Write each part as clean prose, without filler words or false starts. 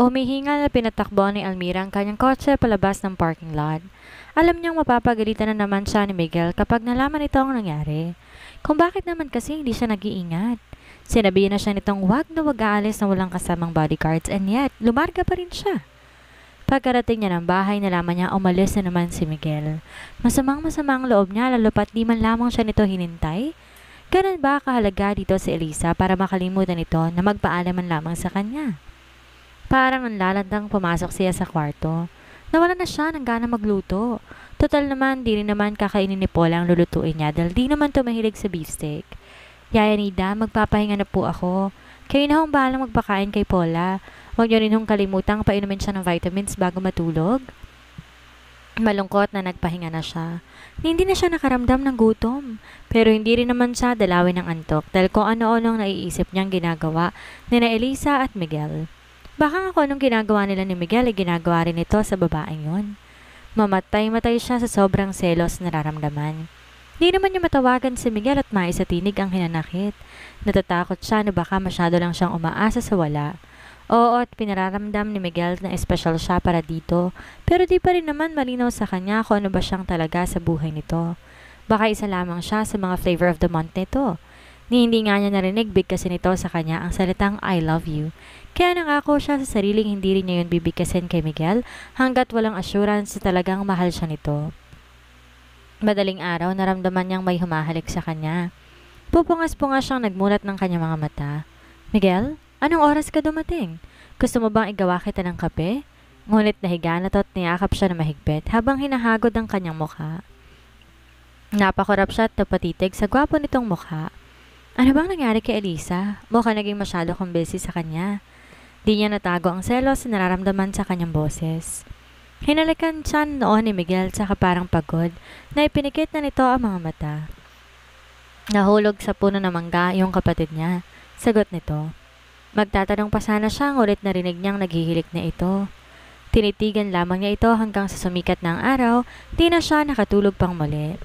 Humihingal na pinatakbo ni Almira ang kanyang kotse palabas ng parking lot. Alam niyang mapapagalitan na naman siya ni Miguel kapag nalaman ito ang nangyari. Kung bakit naman kasi hindi siya nag-iingat. Sinabihan na siya nitong wag na wag aalis na walang kasamang bodyguards and yet, lumarga pa rin siya. Pagkarating niya ng bahay, nalaman niya umalis na naman si Miguel. Masamang-masama ang loob niya lalo pat di man lamang siya nito hinintay. Ganun ba kahalaga dito si Elisa para makalimutan ito na magpaalam man lamang sa kanya? Parang nanlalandang pumasok siya sa kwarto. Nawala na siya ng gana magluto. Total naman, di rin naman kakainin ni Paula ang lulutuin niya dahil di naman tumahilig sa beefsteak. Yaya Nida, magpapahinga na po ako. Kayo na hong bahalang magpakain kay Paula. Huwag niyo rin hong kalimutang painumin siya ng vitamins bago matulog. Malungkot na nagpahinga na siya. Hindi na siya nakaramdam ng gutom. Pero hindi rin naman siya dalawin ng antok dahil kung ano-anong naiisip niyang ginagawa ni na Elisa at Miguel. Baka ako anong ginagawa nila ni Miguel ay ginagawa rin ito sa babaeng yun. Mamatay-matay siya sa sobrang selos na nararamdaman. Di naman niya matawagan si Miguel at maisatinig ang hinanakit. Natatakot siya na baka masyado lang siyang umaasa sa wala. Oo, at pinararamdam ni Miguel na espesyal siya para dito, pero di pa rin naman malinaw sa kanya kung ano ba siyang talaga sa buhay nito. Baka isa lamang siya sa mga flavor of the month nito. Ni hindi nga niya narinig bigkasin nito sa kanya ang salitang I love you. Kaya nangako siya sa sariling hindi rin niya yun bibigkasin kay Miguel hanggat walang assurance na talagang mahal siya nito. Madaling araw naramdaman niyang may humahalik sa kanya. Pupungas-pungas siyang nagmulat ng kanyang mga mata. Miguel, anong oras ka dumating? Gusto mo bang igawa kita ng kape? Ngunit nahiga na at niyakap siya na mahigpit habang hinahagod ang kanyang mukha. Napakurap siya at napatitig sa gwapo nitong mukha. Ano bang nangyari kay Elisa? Mukhang naging masyado kong busy sa kanya. Di niya natago ang selos na nararamdaman sa kanyang boses. Hinalikan siya noon ni Miguel sa parang pagod na ipinikit na nito ang mga mata. Nahulog sa puno ng mangga yung kapatid niya. Sagot nito. Magtatanong pa sana siya ngulit narinig niyang naghihilik na ito. Tinitigan lamang niya ito hanggang sa sumikat ng araw, di na siya nakatulog pang muli.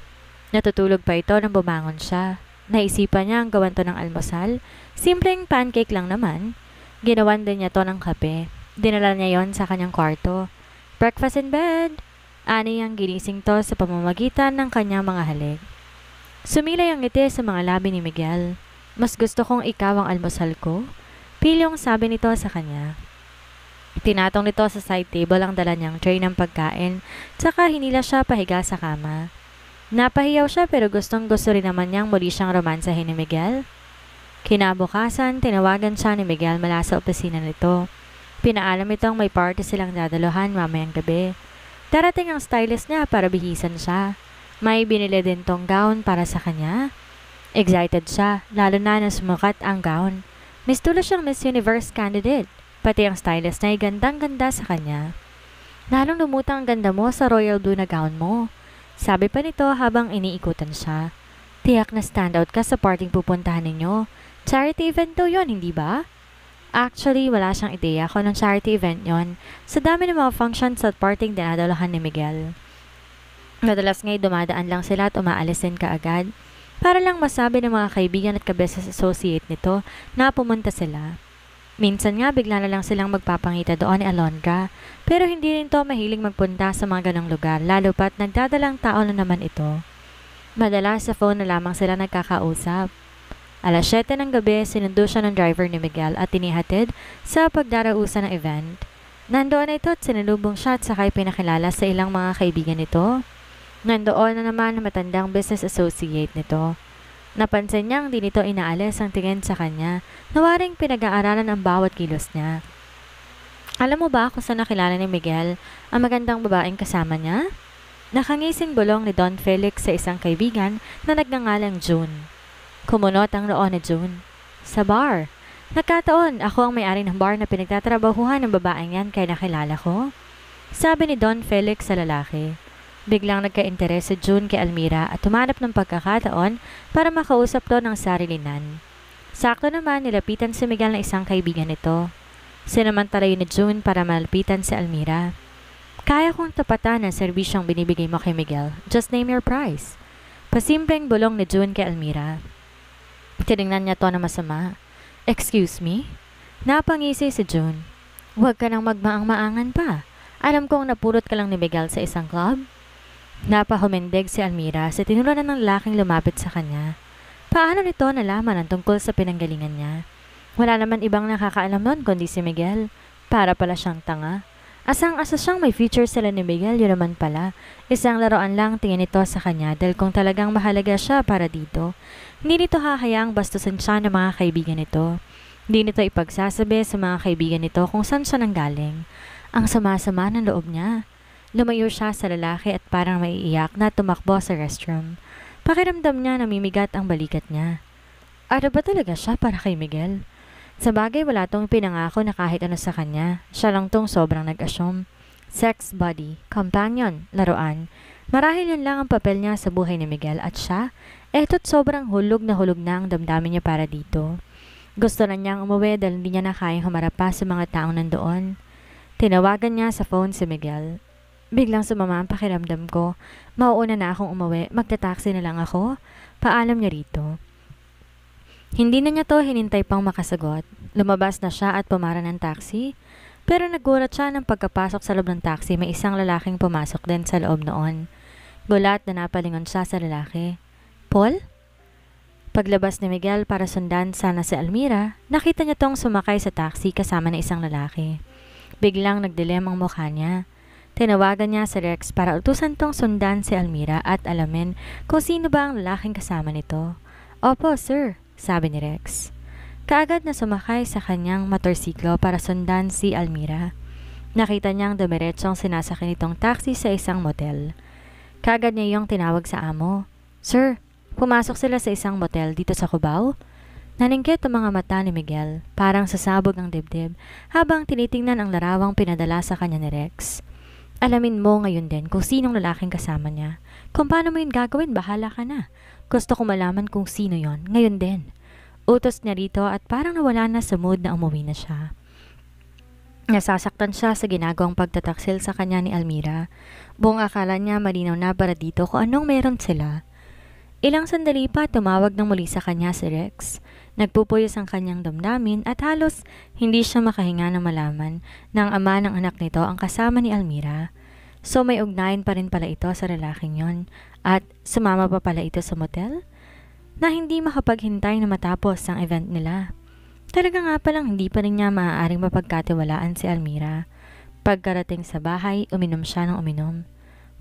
Natutulog pa ito nang bumangon siya. Naisipan niya ang gawan to ng almusal. Simpleng pancake lang naman. Ginawan din niya to ng kape. Dinala niya yon sa kanyang kwarto. Breakfast in bed! Ani ang ginising to sa pamamagitan ng kanyang mga halik. Sumilay ang ngiti sa mga labi ni Miguel. Mas gusto kong ikaw ang almusal ko. Pilyong sabi nito sa kanya. Tinatong nito sa side table ang dala niyang tray ng pagkain, tsaka hinila siya pahiga sa kama. Napahiyaw siya pero gustong gusto rin naman niyang muli siyang romansahin ni Miguel. Kinabukasan, tinawagan siya ni Miguel mula sa opisina nito. Pinaalam itong may party silang dadaluhan mamayang gabi. Darating ang stylist niya para bihisan siya. May binili din tong gown para sa kanya. Excited siya, lalo na sumukat ang gown. Miss Tula siyang Miss Universe candidate. Pati ang stylist na ay gandang-ganda sa kanya. Lalong lumutang ang ganda mo sa royal blue na gown mo. Sabi pa nito habang iniikutan siya. Tiyak na standout ka sa parting pupuntahan ninyo. Charity event daw yun, hindi ba? Actually, wala siyang ideya kung anong charity event yon. Sa dami ng mga functions at parting dinadalahan ni Miguel. Madalas nga'y dumadaan lang sila at umaalis din kaagad. Para lang masabi ng mga kaibigan at ka-business associate nito na pumunta sila. Minsan nga bigla na lang silang magpapangita doon ni Alondra, pero hindi rin to mahilig magpunta sa mga ganong lugar, lalo pat nagdadalang tao na naman ito. Madalas sa phone na lamang sila nagkakausap. Alas 7 ng gabi, sinundo siya ng driver ni Miguel at tinihatid sa pagdarausan ng event. Nandoon na ito at sinalubong siya at sakay pinakilala sa ilang mga kaibigan nito. Nandoon na naman ang matandang business associate nito. Napansin niyang di nito inaalis ang tingin sa kanya, nawaring pinag-aaralan ang bawat kilos niya. Alam mo ba kung saan nakilala ni Miguel ang magandang babaeng kasama niya? Nakangising bulong ni Don Felix sa isang kaibigan na nagngangalang June. Kumunot ang noon ni June. Sa bar. Nagkataon, ako ang may-ari ng bar na pinagtatrabahuhan ng babaeng yan kaya nakilala ko. Sabi ni Don Felix sa lalaki. Biglang nagka-interes si June kay Almira at tumanap ng pagkakataon para makausap to ng sarilinan. Sakto naman nilapitan si Miguel na isang kaibigan nito. Sinamantala yun ni June para malapitan si Almira. Kaya kong tapatan ang serbisyong binibigay mo kay Miguel. Just name your price. Pasimpleng bulong ni June kay Almira. Tinignan niya to na masama. Excuse me? Napangisi si June. Huwag ka nang magmaang-maangan pa. Alam kong napulot ka lang ni Miguel sa isang club. Napahumindig si Almira sa tinularan ng lalaking lumapit sa kanya. Paano nito nalaman ang tungkol sa pinanggalingan niya? Wala naman ibang nakakaalam nun kundi si Miguel. Para pala siyang tanga. Asang-asa siyang may future sila ni Miguel, yun naman pala. Isang laruan lang tingin ito sa kanya dahil kung talagang mahalaga siya para dito, hindi nito hahayaang bastusin siya ng mga kaibigan nito. Hindi nito ipagsasabi sa mga kaibigan nito kung saan siya nanggaling. Ang sama-sama ng loob niya. Lumayo siya sa lalaki at parang maiiyak na tumakbo sa restroom. Pakiramdam niya namimigat ang balikat niya. Ano ba talaga siya para kay Miguel? Sa bagay wala tong pinangako na kahit ano sa kanya. Siya lang tong sobrang nag-assume. Sex buddy, companion, laruan. Marahil yan lang ang papel niya sa buhay ni Miguel at siya, eto't sobrang hulog na ang damdamin niya para dito. Gusto na niyang umuwi dahil hindi niya na kayang humarap pa sa mga taong nandoon. Tinawagan niya sa phone si Miguel. Biglang sumama ang pakiramdam ko. Mauuna na akong umuwi, magta-taxi na lang ako. Paalam niya rito. Hindi na niya to hinintay pang makasagot. Lumabas na siya at pumara ng taxi. Pero nagulat siya nang pagkapasok sa loob ng taxi may isang lalaking pumasok din sa loob noon. Gulat na napalingon siya sa lalaki. Paul? Paglabas ni Miguel para sundan sana si Almira, nakita niya tong sumakay sa taxi kasama ng isang lalaki. Biglang nagdilim ang mukha niya. Tinawagan niya si Rex para utusan tong sundan si Almira at alamin kung sino ba ang lalaking kasama nito. Opo, sir, sabi ni Rex. Kaagad na sumakay sa kanyang motorsiklo para sundan si Almira. Nakita niyang dumiretsong sinasakyan nitong taxi sa isang motel. Kaagad niya yung tinawag sa amo. Sir, pumasok sila sa isang motel dito sa Cubao. Naningkit ang mga mata ni Miguel, parang sasabog ang dibdib habang tinitingnan ang larawang pinadala sa kanya ni Rex. Alamin mo ngayon din kung sinong lalaking kasama niya. Kung paano mo yun gagawin, bahala ka na. Gusto ko malaman kung sino yon ngayon din. Utos niya rito at parang nawala na sa mood na umuwi na siya. Nasasaktan siya sa ginagawang pagtataksil sa kanya ni Almira. Buong akala niya malinaw na para dito kung anong meron sila. Ilang sandali pa tumawag ng muli sa kanya si Rex. Nagpupuyos ang kanyang damdamin at halos hindi siya makahinga na malaman na ang ama ng anak nito ang kasama ni Almira. So may ugnayan pa rin pala ito sa lalaking yon at sumama pa pala ito sa motel na hindi makapaghintay na matapos ang event nila. Talaga nga palang hindi pa rin niya maaaring mapagkatiwalaan si Almira. Pagkarating sa bahay, uminom siya ng uminom.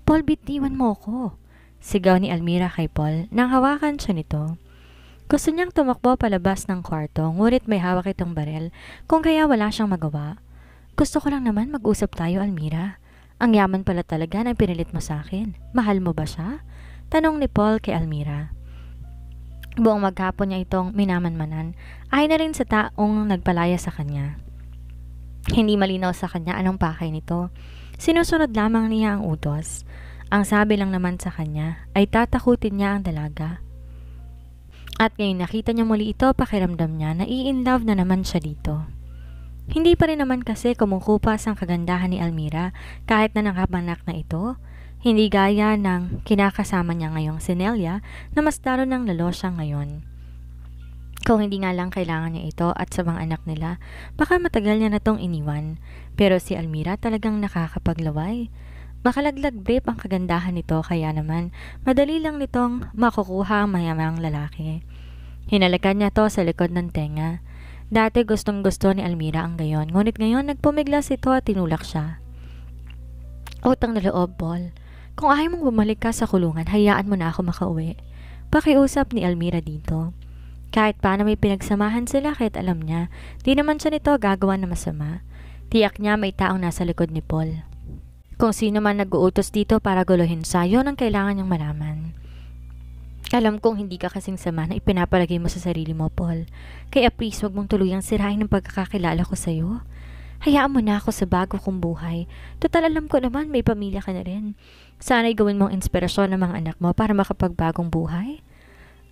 Paul, bitiwan mo ko, sigaw ni Almira kay Paul nang hawakan siya nito. Gusto niyang tumakbo palabas ng kwarto ngunit may hawak itong barel kung kaya wala siyang magawa. Gusto ko lang naman mag-usap tayo, Almira. Ang yaman pala talaga na pinilit mo sa akin. Mahal mo ba siya? Tanong ni Paul kay Almira. Buong maghapon niya itong minamanmanan ay na rin sa taong nagpalaya sa kanya. Hindi malinaw sa kanya anong pakay nito. Sinusunod lamang niya ang utos. Ang sabi lang naman sa kanya ay tatakutin niya ang dalaga. At ngayon nakita niya muli ito, pakiramdam niya na i-inlove na naman siya dito. Hindi pa rin naman kasi kumukupas ang kagandahan ni Almira kahit na nangapanak na ito. Hindi gaya ng kinakasama niya ngayong si Nelia na mas lalo ng lalo siya ngayon. Kung hindi nga lang kailangan niya ito at sa mga anak nila, baka matagal niya na tong iniwan. Pero si Almira talagang nakakapaglaway. Makalaglag brief ang kagandahan nito kaya naman madali lang nitong makukuha ang mayamang lalaki. Hinalakan niya to sa likod ng tenga. Dati gustong gusto ni Almira ang gayon, ngunit ngayon nagpumiglas ito at tinulak siya. Utang na loob, Paul. Kung ayaw mong bumalik ka sa kulungan, hayaan mo na ako makauwi. Pakiusap ni Almira dito. Kahit paano may pinagsamahan sila kahit alam niya, di naman siya nito gagawa na masama. Tiyak niya may taong nasa likod ni Paul. Kung sino man nag-uutos dito para guluhin siya, yun ang kailangan niyang malaman. Alam kong hindi ka kasing sama na ipinapalagay mo sa sarili mo, Paul. Kaya please, wag mong tuluyang sirain ang pagkakakilala ko sa'yo. Hayaan mo na ako sa bago kong buhay. Total alam ko naman may pamilya ka na rin. Sana'y gawin mong inspirasyon ng mga anak mo para makapagbagong buhay.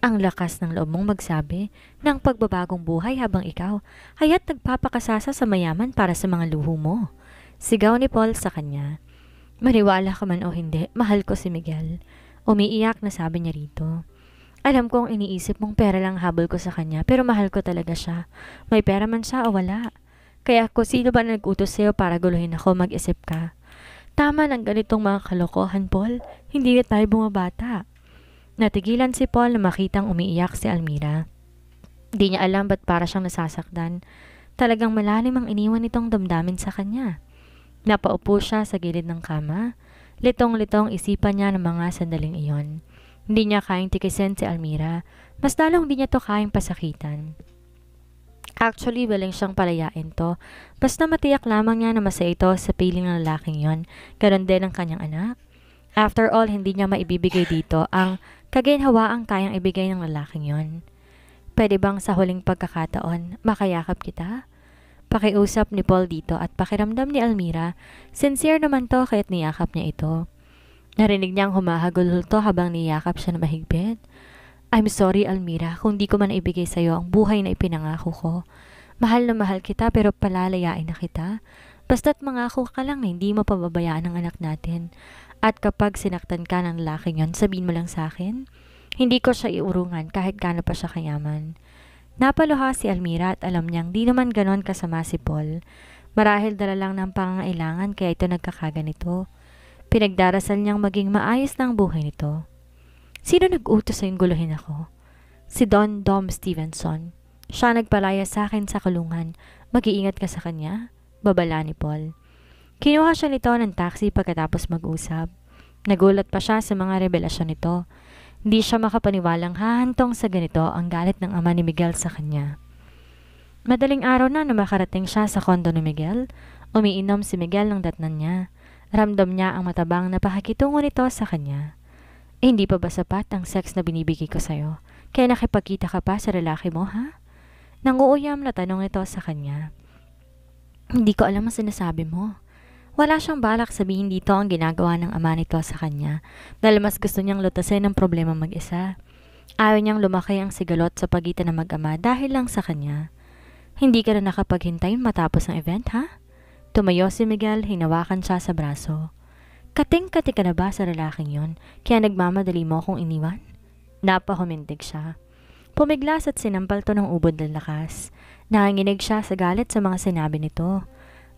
Ang lakas ng loob mong magsabi ng pagbabagong buhay habang ikaw haya't nagpapakasasa sa mayaman para sa mga luho mo. Sigaw ni Paul sa kanya. Maniwala ka man o hindi, mahal ko si Miguel. Umiiyak na sabi niya rito. Alam kong iniisip mong pera lang habol ko sa kanya pero mahal ko talaga siya. May pera man siya o wala. Kaya kung sino ba nag-utos sa'yo para guluhin ako, mag-isip ka. Tama ng ganitong mga kalokohan, Paul. Hindi na tayo bumabata. Natigilan si Paul na makitang umiiyak si Almira. Di niya alam ba't para siyang nasasaktan. Talagang malalim ang iniwan nitong damdamin sa kanya. Napaupo siya sa gilid ng kama. Litong-litong isipan niya ng mga sandaling iyon. Hindi niya kayang tikisin si Almira. Mas lalong hindi niya to kayang pasakitan. Actually, willing siyang palayain to. Basta matiyak lamang niya na masaya ito sa piling ng lalaking yon. Ganon din ang kanyang anak. After all, hindi niya maibibigay dito ang kaginhawaang kayang ibigay ng lalaking yon. Pwede bang sa huling pagkakataon, makayakap kita? Pakiusap ni Paul dito at pakiramdam ni Almira, sincere naman to kaya't niyakap niya ito. Narinig niyang humahagulhol to habang niyakap siya na mahigpit. I'm sorry Almira kung di ko man ibigay sa'yo ang buhay na ipinangako ko. Mahal na mahal kita pero palalayain na kita. Basta't mangako ka lang na hindi mo pababayaan ang anak natin. At kapag sinaktan ka ng lalaking yon, sabihin mo lang sa akin. Hindi ko siya iurungan kahit gaano pa siya kayaman. Napaluha si Almira at alam niyang di naman ganon kasama si Paul. Marahil dala lang ng pangangailangan kaya ito nagkakaganito. Pinagdarasal niyang maging maayos na ang buhay nito. Sino nag-utos sa'yong guluhin ako? Si Don Dom Stevenson. Siya nagpalaya sa akin sa kulungan. Mag-iingat ka sa kanya? Babala ni Paul. Kinuha siya nito ng taxi pagkatapos mag-usap. Nagulat pa siya sa mga revelasyon nito. Hindi siya makapaniwalang hahantong sa ganito ang galit ng ama ni Miguel sa kanya. Madaling araw na makarating siya sa kondo ni Miguel. Umiinom si Miguel ng datnan niya. Ramdam niya ang matabang na pakikitungo nito sa kanya. Hindi pa ba sapat ang sex na binibigay ko sa'yo? Kaya nakipagkita ka pa sa lalaki mo, ha? Nanguuyam na tanong ito sa kanya. Hindi ko alam ang sinasabi mo. Wala siyang balak sabihin dito ang ginagawa ng ama nito sa kanya dahil mas gusto niyang lutasin ang problema mag-isa. Ayaw niyang lumaki ang sigalot sa pagitan ng mag-ama dahil lang sa kanya. Hindi ka na nakapaghintayin matapos ang event, ha? Tumayo si Miguel, hinawakan siya sa braso. Kating-kati ka na ba sa lalaking yon? Kaya nagmamadali mo akong iniwan? Napahumintig siya. Pumiglas at sinampal to ng ubod ng lakas. Nanginginig siya sa galit sa mga sinabi nito.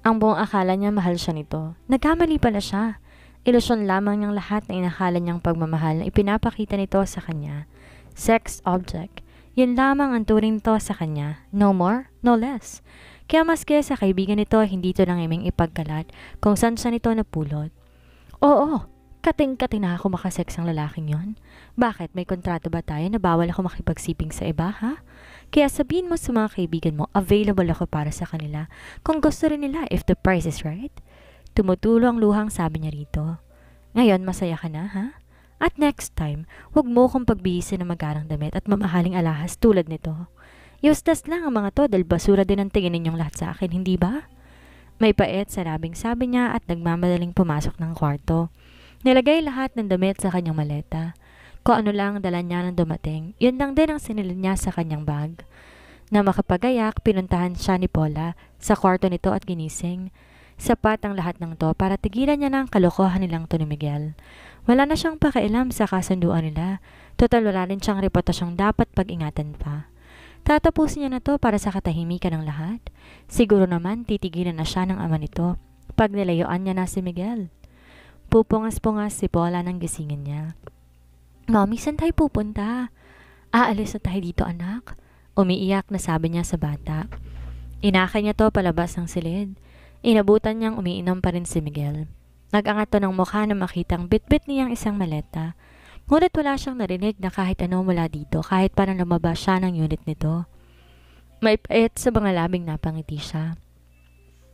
Ang buong akala niya mahal siya nito. Nagkamali pala siya. Ilusyon lamang niyang lahat na inakala niyang pagmamahal na ipinapakita nito sa kanya. Sex object. Yun lamang ang turing nito sa kanya. No more, no less. Kaya maski sa kaibigan nito, hindi ito nangiming ipagkalat kung saan siya nito napulot. Oo, kating-kati na ako makasex ang lalaking yon. Bakit? May kontrato ba tayo na bawal ako makipagsiping sa iba, ha? Kaya sabihin mo sa mga kaibigan mo, available ako para sa kanila kung gusto rin nila if the price is right. Tumutulo ang luhang sabi niya rito. Ngayon, masaya ka na, ha? At next time, huwag mo kong pagbihisin ng magarang damit at mamahaling alahas tulad nito. Useless lang ang mga to dahil basura din ang tingin ninyong lahat sa akin, hindi ba? May pait sa labing sabi niya at nagmamadaling pumasok ng kwarto. Nilagay lahat ng damit sa kanyang maleta. Kung ano lang dala niya nang dumating, yun lang din ang sinilid niya sa kanyang bag. Na makapagayak, pinuntahan siya ni Paula sa kwarto nito at ginising. Sapat ang lahat ng to para tigilan niya ng kalokohan nilang to ni Miguel. Wala na siyang pakialam sa kasunduan nila. Total wala rin siyang reputasyong dapat pag-ingatan pa. Tatapusin niya na to para sa katahimikan ng lahat. Siguro naman titigilan na siya ng ama nito pag nilayuan niya na si Miguel. Pupungas-pungas si Paula nang gisingin niya. Mommy, saan tayo pupunta? Aalis na tayo dito, anak. Umiiyak na sabi niya sa bata. Inakay niya to palabas ng silid. Inabutan niyang umiinom pa rin si Miguel. Nag-angat to ng mukha na makitang bit-bit niyang isang maleta. Ngunit wala siyang narinig na kahit ano mula dito kahit parang lumabas siya ng unit nito. May pait sa mga labing napangiti siya.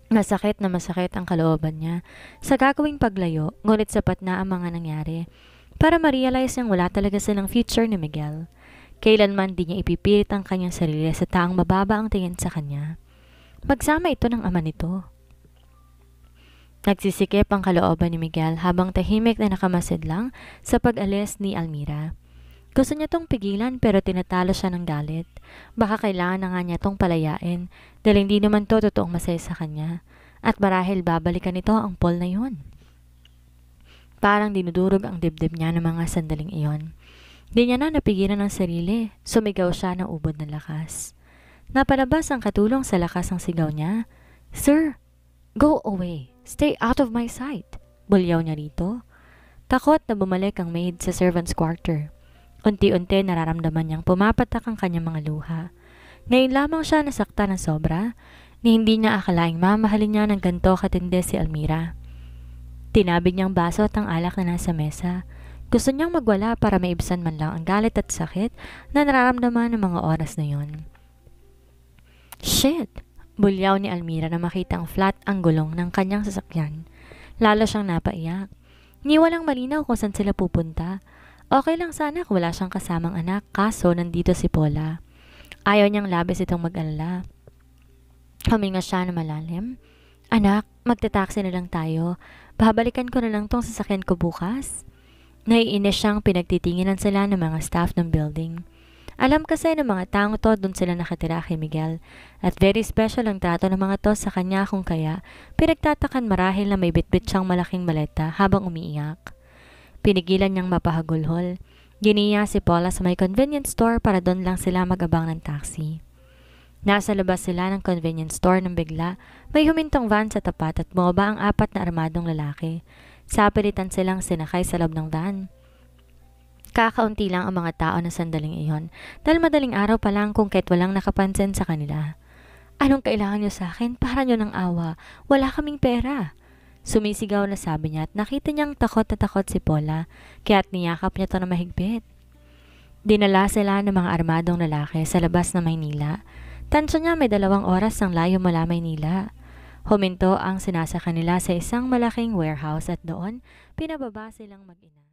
Masakit na masakit ang kalooban niya sa gagawing paglayo, ngunit sapat na ang mga nangyari para ma-realize niyang wala talaga silang future ni Miguel. Kailanman di niya ipipilit ang kanyang sarili sa taong mababa ang tingin sa kanya. Magsama ito ng ama nito. Nagsisikip ang kalooban ni Miguel habang tahimik na nakamasid lang sa pag-alis ni Almira. Gusto niya tong pigilan pero tinatalo siya ng galit. Baka kailangan na nga niya tong palayain dahil hindi naman to totoong masaya sa kanya. At marahil babalikan nito ang Paul na yun. Parang dinudurog ang dibdib niya ng mga sandaling iyon. Di niya na napigilan ng sarili. Sumigaw siya ng ubod ng lakas. Napalabas ang katulong sa lakas ng sigaw niya. Sir, go away. Stay out of my sight. Bulyaw niya rito. Takot na bumalik ang maid sa servant's quarter. Unti-unti nararamdaman niyang pumapatak ang kanyang mga luha. Ngayon lamang siya nasakta ng sobra, ni hindi niya akalaing mamahalin niya ng ganito katindi si Almira. Tinabig niyang baso at ang alak na nasa mesa. Gusto niyang magwala para maibsan man lang ang galit at sakit na nararamdaman ng mga oras na yun. Shit! Bulyaw ni Almira na makita ang flat ang gulong ng kanyang sasakyan. Lalo siyang napaiyak. Ni walang malinaw kung saan sila pupunta. Okay lang sana kung wala siyang kasamang anak, kaso nandito si Paula. Ayaw niyang labis itong mag-alala. Huminga siya na malalim. Anak, magta-taxi na lang tayo. Babalikan ko na lang tong sasakyan ko bukas. Naiinis siyang pinagtitinginan sila ng mga staff ng building. Alam kasi ng mga taong to doon sila nakatira kay Miguel at very special ang trato ng mga to sa kanya kung kaya pinagtatakan marahil na may bitbit siyang malaking maleta habang umiiyak. Pinigilan niyang mapahagulhol. Giniya si Paula sa may convenience store para doon lang sila mag-abang ng taxi. Nasa labas sila ng convenience store nang bigla may humintong van sa tapat at bumaba ang 4 na armadong lalaki. Sapilitan silang sinakay sa loob ng van. Kakaunti lang ang mga tao na sandaling iyon dahil madaling araw pa lang kung kahit walang nakapansin sa kanila. Anong kailangan niyo sa akin? Para niyo ng awa. Wala kaming pera. Sumisigaw na sabi niya at nakita niyang takot na takot si Paula kaya't niyakap niya to na mahigpit. Dinala sila ng mga armadong lalaki sa labas ng Maynila. Tansya niya may 2 oras ang layo mula Maynila. Huminto ang sinasaka nila sa isang malaking warehouse at doon pinababa silang mag-ina.